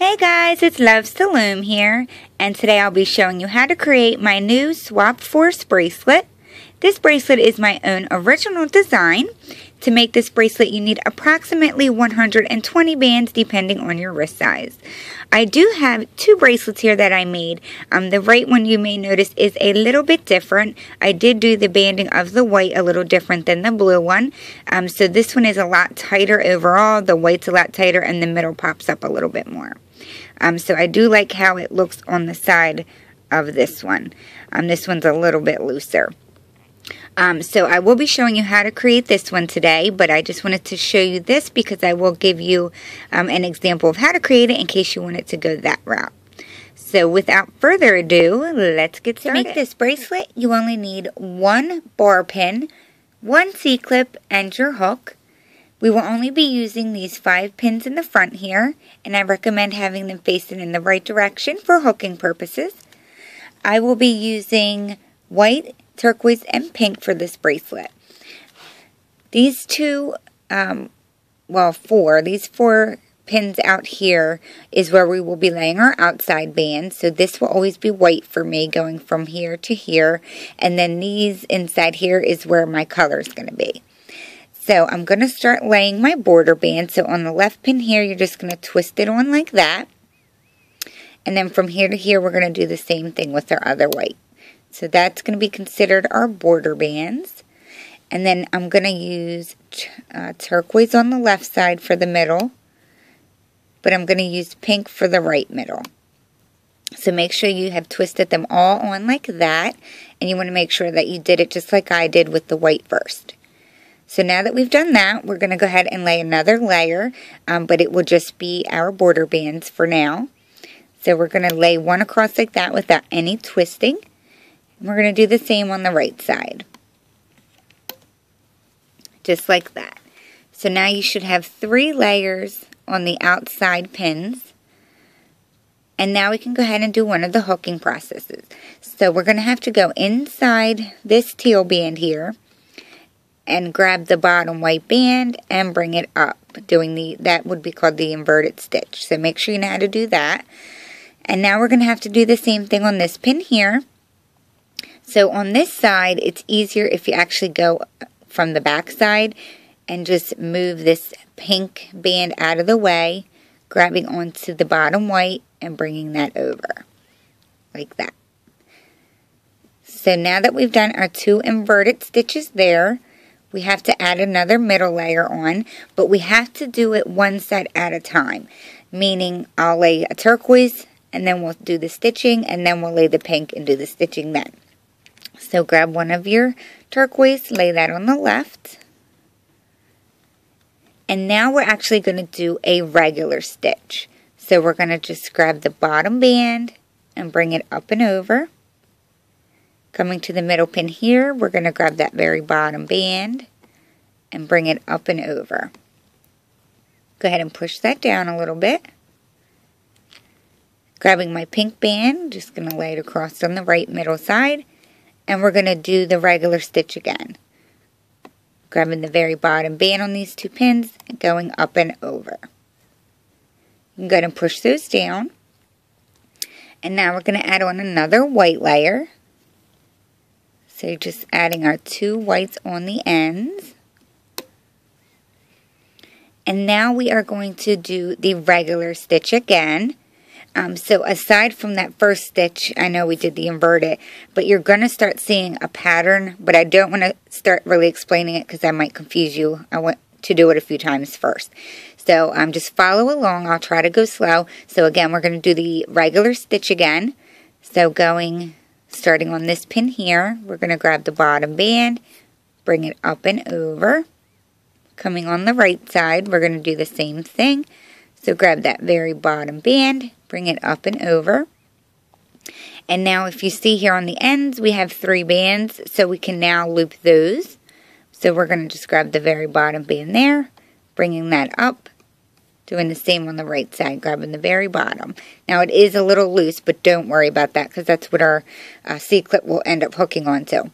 Hey guys, it's Loves to Loom here, and today I'll be showing you how to create my new Swap Force bracelet. This bracelet is my own original design. To make this bracelet, you need approximately 120 bands depending on your wrist size. I do have two bracelets here that I made. The right one you may notice is a little bit different. I did do the banding of the white a little different than the blue one. So this one is a lot tighter overall. The white's a lot tighter and the middle pops up a little bit more. So I do like how it looks on the side of this one. This one's a little bit looser. So I will be showing you how to create this one today, but I just wanted to show you this because I will give you an example of how to create it in case you wanted to go that route. So without further ado, let's get started. To make this bracelet, you only need one bar pin, one C-clip, and your hook. We will only be using these 5 pins in the front here, and I recommend having them facing in the right direction for hooking purposes. I will be using white, turquoise, and pink for this bracelet. These four pins out here is where we will be laying our outside bands. So this will always be white for me going from here to here, and then these inside here is where my color is going to be. So I'm going to start laying my border band. So on the left pin here, you're just going to twist it on like that. And then from here to here, we're going to do the same thing with our other white. So that's going to be considered our border bands. And then I'm going to use turquoise on the left side for the middle. But I'm going to use pink for the right middle. So make sure you have twisted them all on like that. And you want to make sure that you did it just like I did with the white first. So now that we've done that, we're going to go ahead and lay another layer, but it will just be our border bands for now. So we're going to lay one across like that without any twisting. And we're going to do the same on the right side. Just like that. So now you should have 3 layers on the outside pins. And now we can go ahead and do one of the hooking processes. So we're going to have to go inside this teal band here and grab the bottom white band and bring it up, that would be called the inverted stitch. So make sure you know how to do that. And now we're going to have to do the same thing on this pin here. So on this side, it's easier if you actually go from the back side and just move this pink band out of the way, grabbing onto the bottom white and bringing that over, like that. So now that we've done our 2 inverted stitches there, we have to add another middle layer on, but we have to do it one side at a time. Meaning, I'll lay a turquoise, and then we'll do the stitching, and then we'll lay the pink and do the stitching then. So grab one of your turquoise, lay that on the left. And now we're actually going to do a regular stitch. So we're going to just grab the bottom band and bring it up and over. Coming to the middle pin here, we're going to grab that very bottom band and bring it up and over. Go ahead and push that down a little bit. Grabbing my pink band, just going to lay it across on the right middle side, and we're going to do the regular stitch again. Grabbing the very bottom band on these 2 pins and going up and over. You can go ahead and push those down. And now we're going to add on another white layer. So just adding our 2 whites on the ends. And now we are going to do the regular stitch again. So aside from that first stitch, I know we did the inverted, but you're going to start seeing a pattern, but I don't want to start really explaining it because I might confuse you. I want to do it a few times first. So just follow along. I'll try to go slow. So again, we're going to do the regular stitch again. So starting on this pin here, we're going to grab the bottom band, bring it up and over. Coming on the right side, we're going to do the same thing. So grab that very bottom band, bring it up and over. And now if you see here on the ends, we have 3 bands, so we can now loop those. So we're going to just grab the very bottom band there, bringing that up. Doing the same on the right side, grabbing the very bottom. Now it is a little loose, but don't worry about that because that's what our C-clip will end up hooking onto.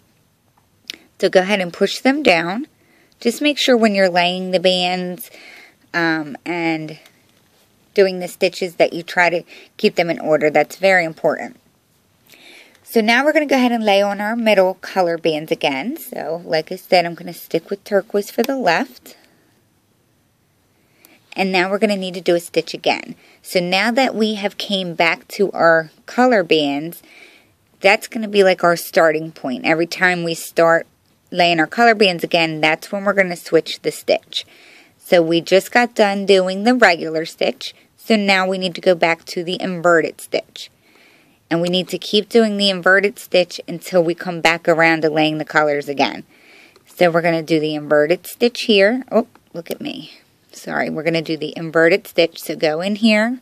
So go ahead and push them down. Just make sure when you're laying the bands and doing the stitches that you try to keep them in order. That's very important. So now we're going to go ahead and lay on our middle color bands again. So like I said, I'm going to stick with turquoise for the left. And now we're going to need to do a stitch again. So now that we have came back to our color bands, that's going to be like our starting point. Every time we start laying our color bands again, that's when we're going to switch the stitch. So we just got done doing the regular stitch. So now we need to go back to the inverted stitch. And we need to keep doing the inverted stitch until we come back around to laying the colors again. So we're going to do the inverted stitch here. Oh, look at me. Sorry, we're going to do the inverted stitch. So go in here,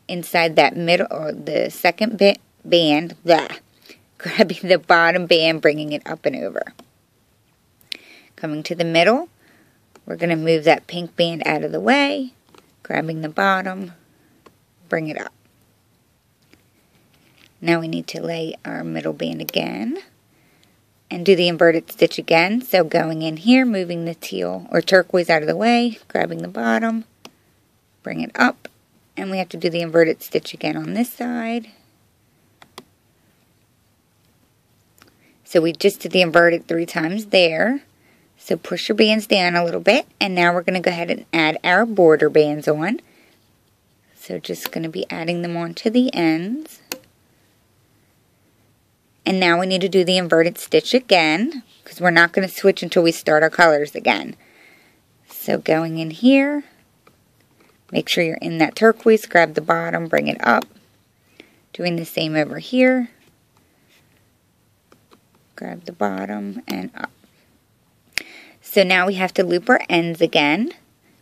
inside that middle, or the second band, grabbing the bottom band, bringing it up and over. Coming to the middle, we're going to move that pink band out of the way, grabbing the bottom, bring it up. Now we need to lay our middle band again and do the inverted stitch again. So going in here, moving the teal or turquoise out of the way, grabbing the bottom, bring it up, and we have to do the inverted stitch again on this side. So we just did the inverted 3 times there. So push your bands down a little bit, and now we're going to go ahead and add our border bands on. So just going to be adding them on to the ends. And now we need to do the inverted stitch again, because we're not going to switch until we start our colors again. So going in here, make sure you're in that turquoise, grab the bottom, bring it up. Doing the same over here. Grab the bottom and up. So now we have to loop our ends again,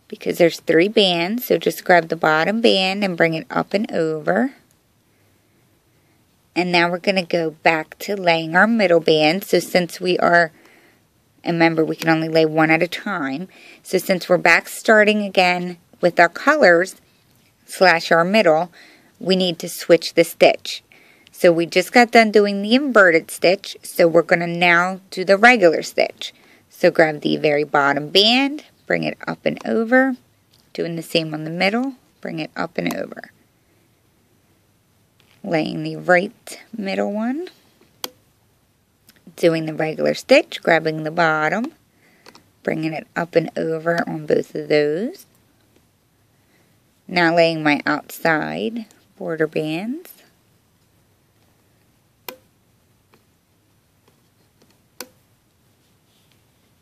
because there's 3 bands. So just grab the bottom band and bring it up and over. And now we're going to go back to laying our middle band. So since we are, and remember we can only lay one at a time. So since we're back starting again with our colors / our middle, we need to switch the stitch. So we just got done doing the inverted stitch. So we're going to now do the regular stitch. So grab the very bottom band, bring it up and over. Doing the same on the middle, bring it up and over. Laying the right middle one, doing the regular stitch, grabbing the bottom, bringing it up and over on both of those. Now laying my outside border bands.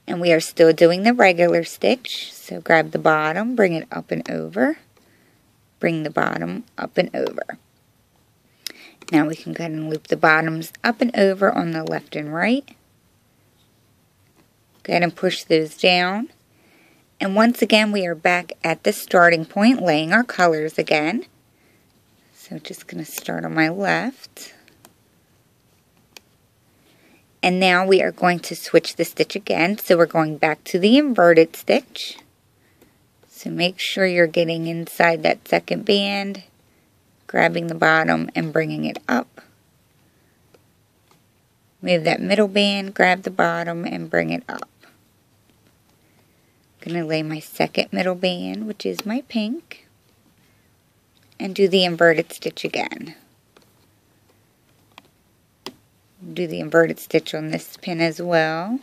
And we are still doing the regular stitch, so grab the bottom, bring it up and over, bring the bottom up and over. Now we can go ahead and loop the bottoms up and over on the left and right. Go ahead and push those down. And once again, we are back at the starting point, laying our colors again. So just going to start on my left. And now we are going to switch the stitch again. So we're going back to the inverted stitch. So make sure you're getting inside that second band. Grabbing the bottom and bringing it up. Move that middle band, grab the bottom and bring it up. I'm going to lay my second middle band, which is my pink, and do the inverted stitch again. Do the inverted stitch on this pin as well.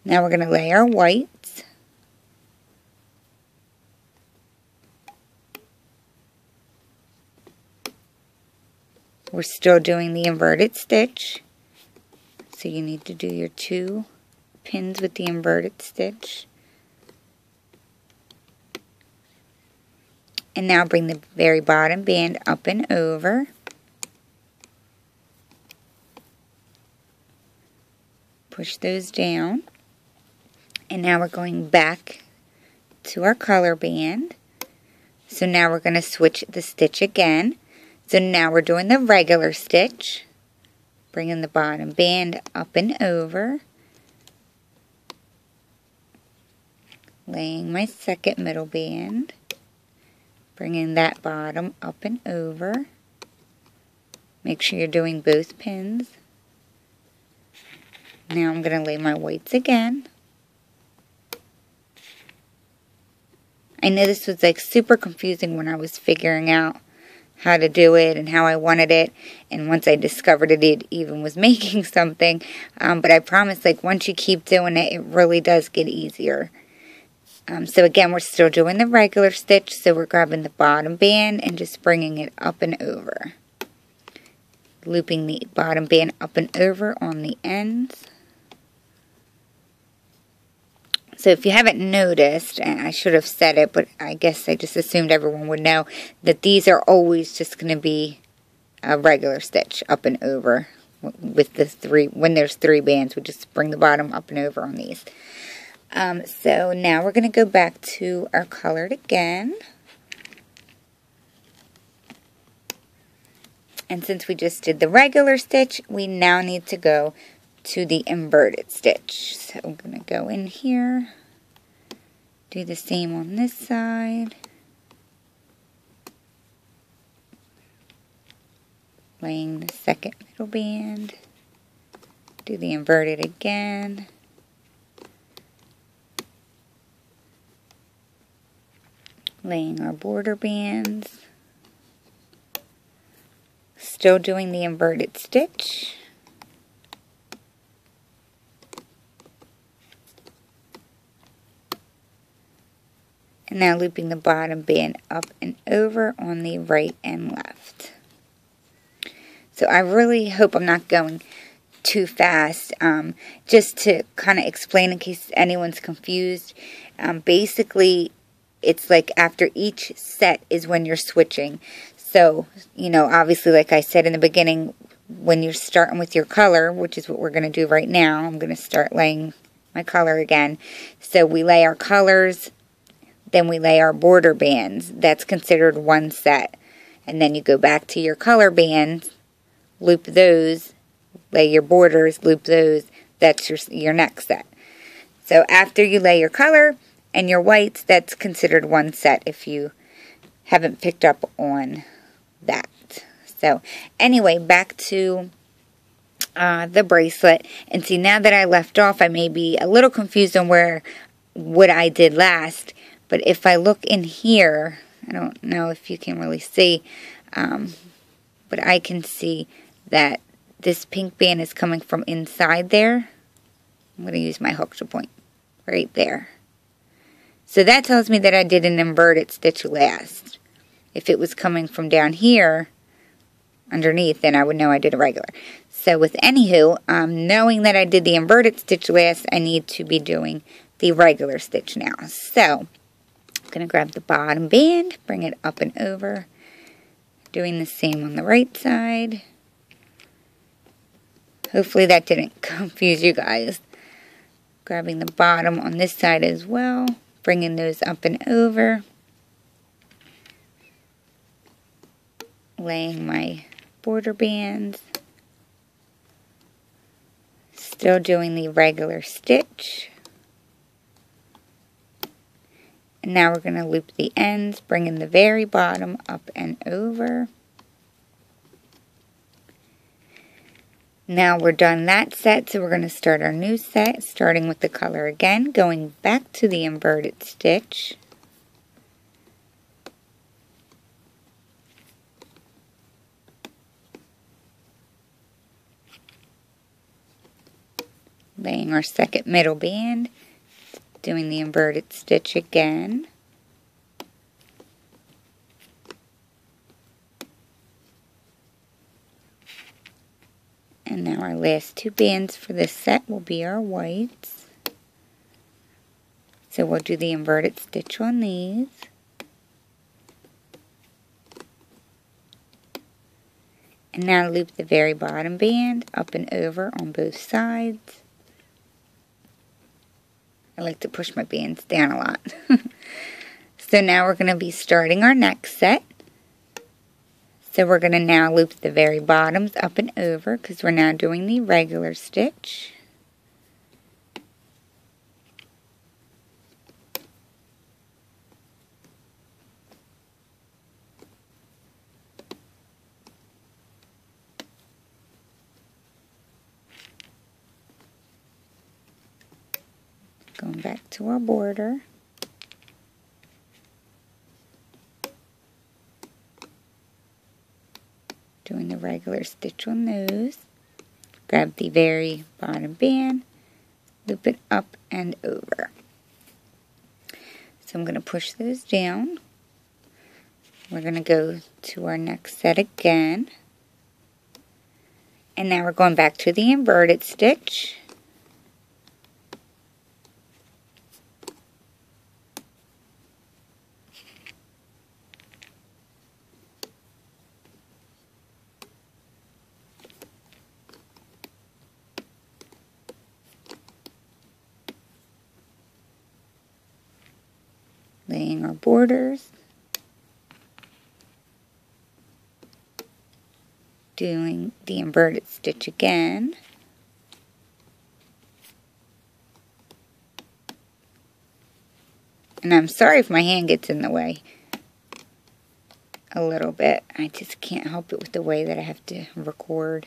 Now we're going to lay our whites. We're still doing the inverted stitch, so you need to do your 2 pins with the inverted stitch. And now bring the very bottom band up and over. Push those down. And now we're going back to our color band. So now we're going to switch the stitch again. So now we're doing the regular stitch, bringing the bottom band up and over, laying my second middle band, bringing that bottom up and over. Make sure you're doing both pins. Now I'm going to lay my whites again. I know this was like super confusing when I was figuring out how to do it and how I wanted it, and once I discovered it, it even was making something, but I promise, like, once you keep doing it, it really does get easier. So again, we're still doing the regular stitch, so we're grabbing the bottom band and just bringing it up and over. Looping the bottom band up and over on the ends. So if you haven't noticed, and I should have said it, but I guess I just assumed everyone would know, that these are always just going to be a regular stitch up and over. With the three, when there's 3 bands, we just bring the bottom up and over on these. So now we're going to go back to our colored again. And since we just did the regular stitch, we now need to go to the inverted stitch. So I'm going to go in here, do the same on this side, laying the second middle band, do the inverted again, laying our border bands, still doing the inverted stitch. And now looping the bottom band up and over on the right and left. So I really hope I'm not going too fast. Just to kind of explain in case anyone's confused. Basically, it's like after each set is when you're switching. So, you know, obviously, like I said in the beginning, when you're starting with your color, which is what we're going to do right now, I'm going to start laying my color again. So we lay our colors, then we lay our border bands. That's considered one set. And then you go back to your color bands, loop those, lay your borders, loop those. That's your next set. So after you lay your color and your whites, that's considered one set if you haven't picked up on that. So anyway, back to the bracelet. And see, now that I left off, I may be a little confused on what I did last. But if I look in here, I don't know if you can really see, but I can see that this pink band is coming from inside there. I'm going to use my hook to point right there. So that tells me that I did an inverted stitch last. If it was coming from down here underneath, then I would know I did a regular. So with anywho, knowing that I did the inverted stitch last, I need to be doing the regular stitch now. So I'm going to grab the bottom band, bring it up and over, doing the same on the right side. Hopefully that didn't confuse you guys. Grabbing the bottom on this side as well, bringing those up and over, laying my border bands, still doing the regular stitch. And now we're going to loop the ends, bringing the very bottom up and over. Now we're done that set, so we're going to start our new set, starting with the color again, going back to the inverted stitch. Laying our second middle band, doing the inverted stitch again. And now our last 2 bands for this set will be our whites. So we'll do the inverted stitch on these. And now loop the very bottom band up and over on both sides. I like to push my bands down a lot. So now we're going to be starting our next set. So we're going to now loop the very bottoms up and over because we're now doing the regular stitch. Going back to our border. regular stitch on those. Grab the very bottom band, loop it up and over. So I'm going to push those down. We're going to go to our next set again. And now we're going back to the inverted stitch. Laying our borders. Doing the inverted stitch again. And I'm sorry if my hand gets in the way a little bit. I just can't help it with the way that I have to record.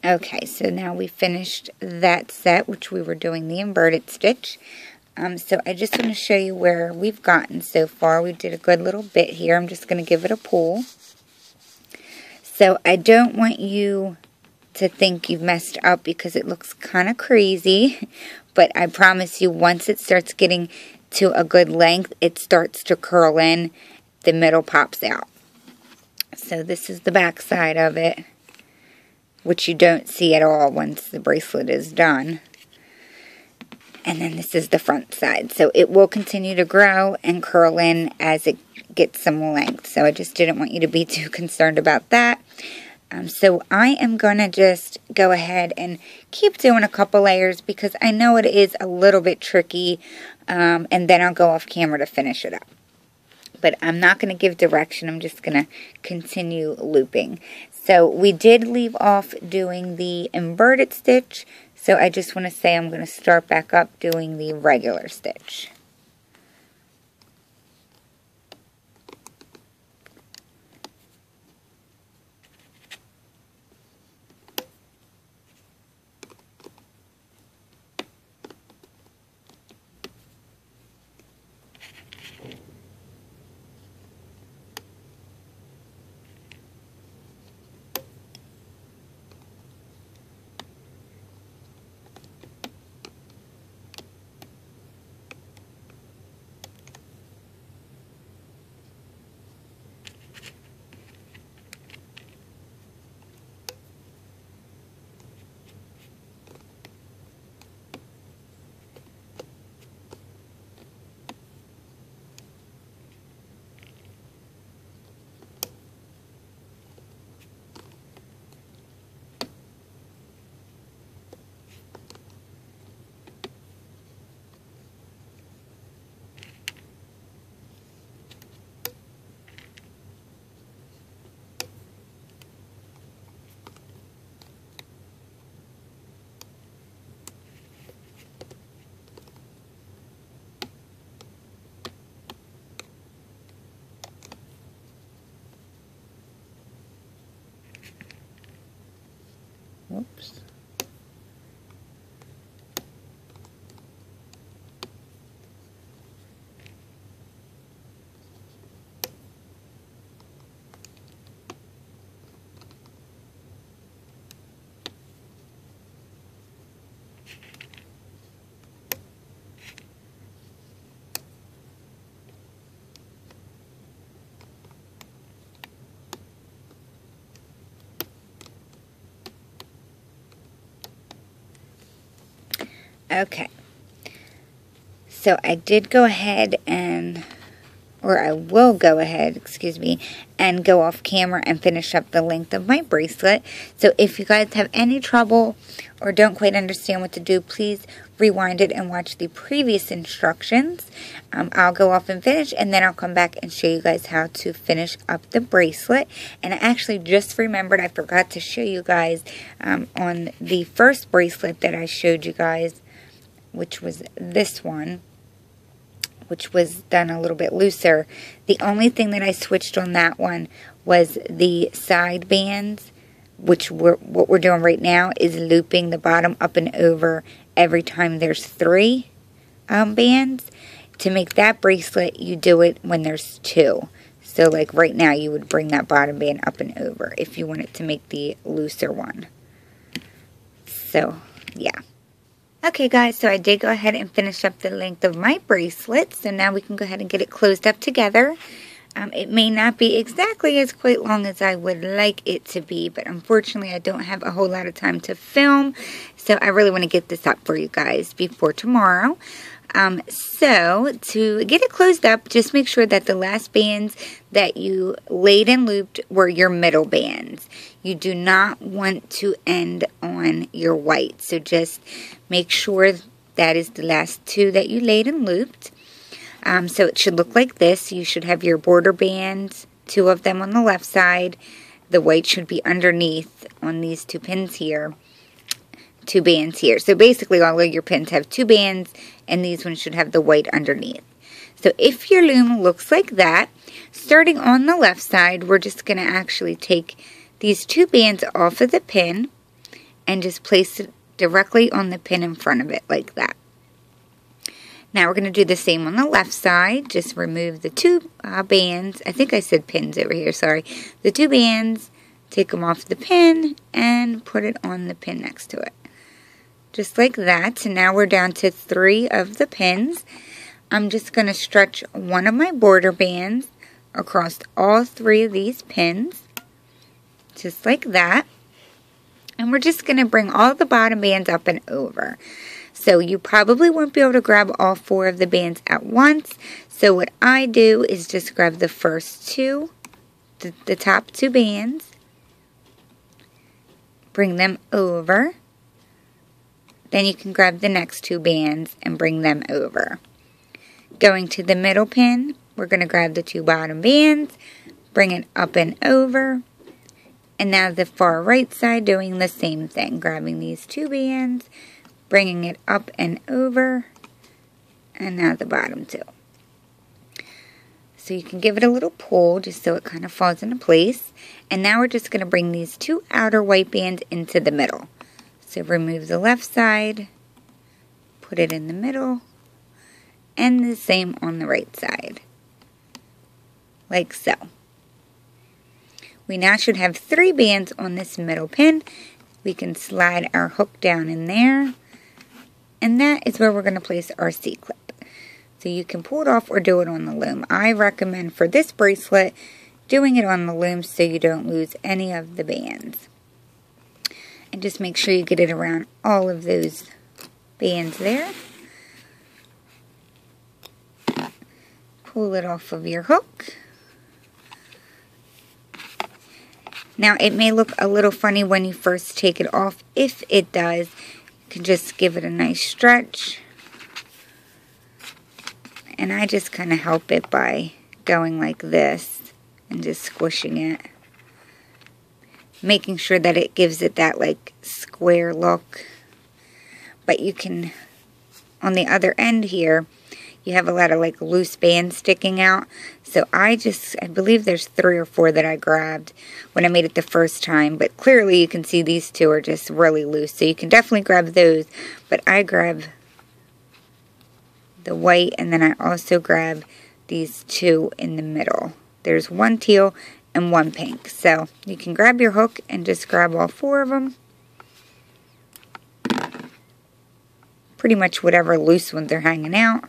Okay, so now we finished that set, which we were doing the inverted stitch. So I just want to show you where we've gotten so far. We did a good little bit here. I'm just going to give it a pull. So I don't want you to think you've messed up because it looks kind of crazy. But I promise you, once it starts getting to a good length, it starts to curl in. The middle pops out. So this is the back side of it, which you don't see at all once the bracelet is done. And then this is the front side. So it will continue to grow and curl in as it gets some length. So I just didn't want you to be too concerned about that. So I am going to just go ahead and keep doing a couple layers because I know it is a little bit tricky. And then I'll go off camera to finish it up. But I'm not going to give direction. I'm just going to continue looping. So we did leave off doing the inverted stitch. So I just want to say I'm going to start back up doing the regular stitch. Whoops. Okay, so I did go ahead and, or I will go ahead, excuse me, and go off camera and finish up the length of my bracelet. So if you guys have any trouble or don't quite understand what to do, please rewind it and watch the previous instructions. I'll go off and finish, and then I'll come back and show you guys how to finish up the bracelet. And I actually just remembered I forgot to show you guys on the first bracelet that I showed you guys, which was this one, which was done a little bit looser. The only thing that I switched on that one was the side bands, which what we're doing right now is looping the bottom up and over every time there's 3 bands. To make that bracelet, you do it when there's 2. So like right now you would bring that bottom band up and over if you wanted to make the looser one. So yeah. Okay guys, so I did go ahead and finish up the length of my bracelet. So now we can go ahead and get it closed up together. It may not be exactly as quite long as I would like it to be, but unfortunately I don't have a whole lot of time to film. So I really want to get this up for you guys before tomorrow. So to get it closed up, just make sure that the last bands that you laid and looped were your middle bands. You do not want to end on your white. So just make sure that is the last two that you laid and looped. So it should look like this. You should have your border bands, 2 of them on the left side. The white should be underneath on these 2 pins here. 2 bands here. So basically all of your pins have 2 bands and these ones should have the white underneath. So if your loom looks like that, starting on the left side, we're just going to actually take these 2 bands off of the pin and just place it directly on the pin in front of it like that. Now we're going to do the same on the left side. Just remove the 2 bands. I think I said pins over here, sorry. The 2 bands, take them off the pin and put it on the pin next to it. Just like that. So now we're down to 3 of the pins. I'm just going to stretch one of my border bands across all 3 of these pins. Just like that. And we're just going to bring all the bottom bands up and over. So you probably won't be able to grab all 4 of the bands at once. So what I do is just grab the first 2, the top 2 bands, bring them over. Then you can grab the next 2 bands and bring them over. Going to the middle pin, we're going to grab the 2 bottom bands, bring it up and over. And now the far right side doing the same thing, grabbing these 2 bands, bringing it up and over, and now the bottom 2. So you can give it a little pull just so it kind of falls into place. And now we're just going to bring these 2 outer white bands into the middle. So remove the left side, put it in the middle, and the same on the right side, like so. We now should have 3 bands on this middle pin. We can slide our hook down in there. And that is where we're going to place our C-clip. So you can pull it off or do it on the loom. I recommend for this bracelet doing it on the loom so you don't lose any of the bands. And just make sure you get it around all of those bands there. Pull it off of your hook. Now it may look a little funny when you first take it off. If it does, you can just give it a nice stretch. And I just kind of help it by going like this and just squishing it. Making sure that it gives it that like square look. But you can, on the other end here, you have a lot of like loose bands sticking out. So I believe there's 3 or 4 that I grabbed when I made it the first time. But clearly you can see these 2 are just really loose. So you can definitely grab those. But I grab the white and then I also grab these 2 in the middle. There's 1 teal and 1 pink. So you can grab your hook and just grab all 4 of them. Pretty much whatever loose ones are hanging out.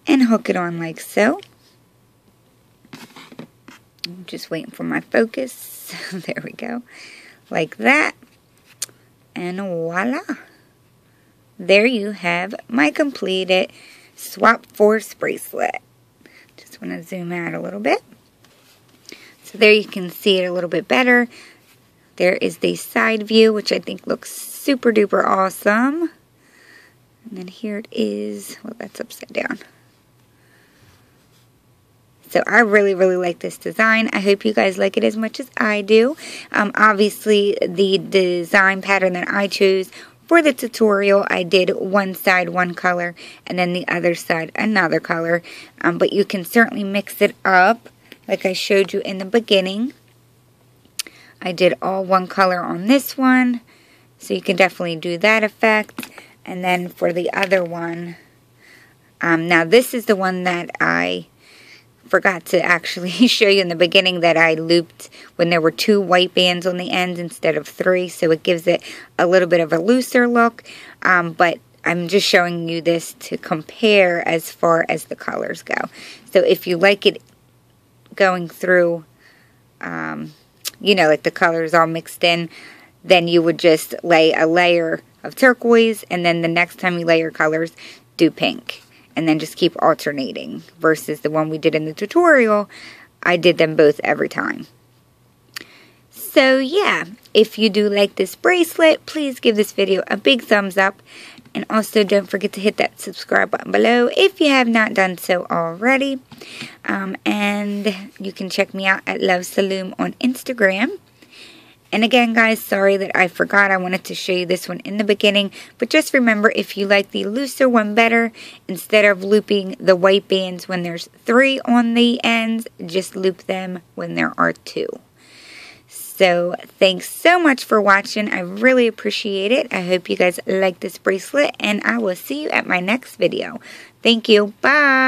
And hook it on like so. I'm just waiting for my focus. There we go. Like that. And voila. There you have my completed Swap Force bracelet. Just want to zoom out a little bit. So there you can see it a little bit better. There is the side view, which I think looks super duper awesome. And then here it is. Well, that's upside down. So I really, really like this design. I hope you guys like it as much as I do. Obviously, the design pattern that I chose for the tutorial, I did one side one color and then the other side another color. But you can certainly mix it up like I showed you in the beginning. I did all one color on this one. So you can definitely do that effect. And then for the other one, now this is the one that I forgot to actually show you in the beginning that I looped when there were 2 white bands on the ends instead of 3, so it gives it a little bit of a looser look, but I'm just showing you this to compare as far as the colors go. So if you like it going through, you know, like the colors all mixed in, then you would just lay a layer of turquoise, and then the next time you lay your colors, do pink. And then just keep alternating, versus the one we did in the tutorial, I did them both every time. So yeah, if you do like this bracelet, please give this video a big thumbs up. And also don't forget to hit that subscribe button below if you have not done so already. And you can check me out at Loves to Loom on Instagram. And again, guys, sorry that I forgot. I wanted to show you this one in the beginning. But just remember, if you like the looser one better, instead of looping the white bands when there's 3 on the ends, just loop them when there are 2. So, thanks so much for watching. I really appreciate it. I hope you guys like this bracelet. And I will see you at my next video. Thank you. Bye.